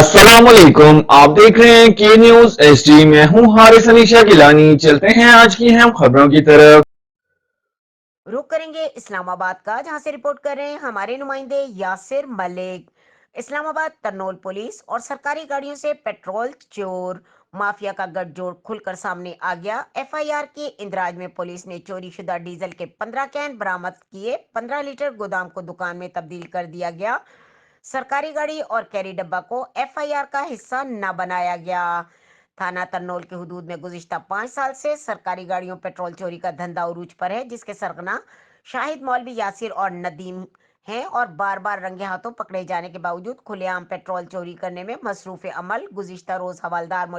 अस्सलाम वालेकुम। आप देख रहे हैं के न्यूज एसडी। मैं हूं हारिस अलीशा गिलानी। चलते हैं आज की अहम खबरों की तरफ। रुक करेंगे इस्लामाबाद का, जहां से रिपोर्ट कर रहे हैं हमारे नुमाइंदे यासिर मलिक। इस्लामाबाद तरनोल पुलिस और सरकारी गाड़ियों से पेट्रोल चोर माफिया का गठजोड़ खुलकर सामने आ गया। एफआईआर के इंदराज में पुलिस ने चोरी शुदा डीजल के 15 कैन बरामद किए। 15 लीटर गोदाम को दुकान में तब्दील कर दिया गया। सरकारी गाड़ी और कैरी डब्बा को एफआईआर का हिस्सा न बनाया गया। थाना तरनोल के हुदूद में गुज़िश्ता 5 साल से सरकारी गाड़ियों पेट्रोल चोरी का धंधा उरूज पर है, जिसके सरगना शाहिद मौलवी यासिर और नदीम हैं और बार बार रंगे हाथों पकड़े जाने के बावजूद खुलेआम पेट्रोल चोरी करने में मसरूफ अमल। गुज़िश्ता रोज हवालदार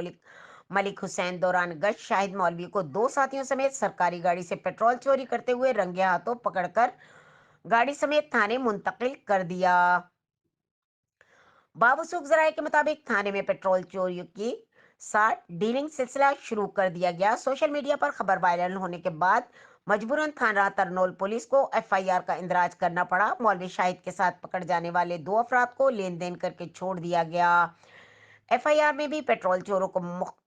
मलिक हुसैन दौरान गश्त शाहिद मौलवी को 2 साथियों समेत सरकारी गाड़ी से पेट्रोल चोरी करते हुए रंगे हाथों पकड़कर गाड़ी समेत थाने मुंतकिल कर दिया। बाबूसुख जराये के मुताबिक थाने में पेट्रोल चोरी की 60 डीलिंग सिलसिला शुरू कर दिया गया। सोशल मीडिया पर खबर वायरल होने के बाद मजबूरन थाना तरनोल पुलिस को एफआईआर का इंदराज करना पड़ा। मौलवी शाहिद के साथ पकड़ जाने वाले 2 अफराद को लेन देन करके छोड़ दिया गया। एफआईआर में भी पेट्रोल चोरों को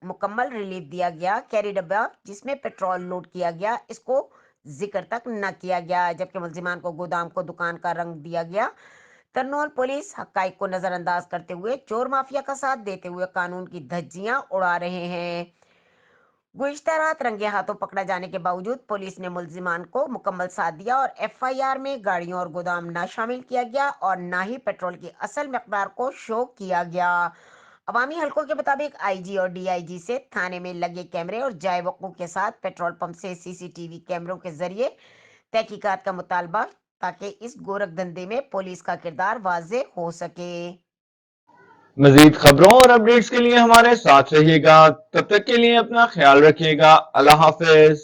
मुकम्मल रिलीफ दिया गया। कैरी डब्बा जिसमें पेट्रोल लोड किया गया, इसको जिक्र तक न किया गया, जबकि मुल्जिमान को गोदाम को दुकान का रंग दिया गया। तरनोल पुलिस हकाइक को नजरअंदाज करते हुए चोर माफिया का साथ देते हुए कानून की धज्जियां उड़ा रहे हैं। गुज़िश्ता रात रंगे हाथों पकड़ा जाने के बावजूद पुलिस ने मुल्जिमान को मुकम्मल साथ दिया और एफआईआर में गाड़ियों और गोदाम न शामिल किया गया और न ही पेट्रोल की असल मिकदार को शो किया गया। अवामी हलकों के मुताबिक आईजी और डीआईजी से थाने में लगे कैमरे और जाय वक़्फ़ों के साथ पेट्रोल पंप से सीसीटीवी कैमरों के जरिए तहकीकात का मुतालबा, ताकि इस गोरख धंधे में पुलिस का किरदार वाज़ेह हो सके। मजीद खबरों और अपडेट्स के लिए हमारे साथ रहिएगा। तब तक के लिए अपना ख्याल रखिएगा। अल्लाह हाफिज।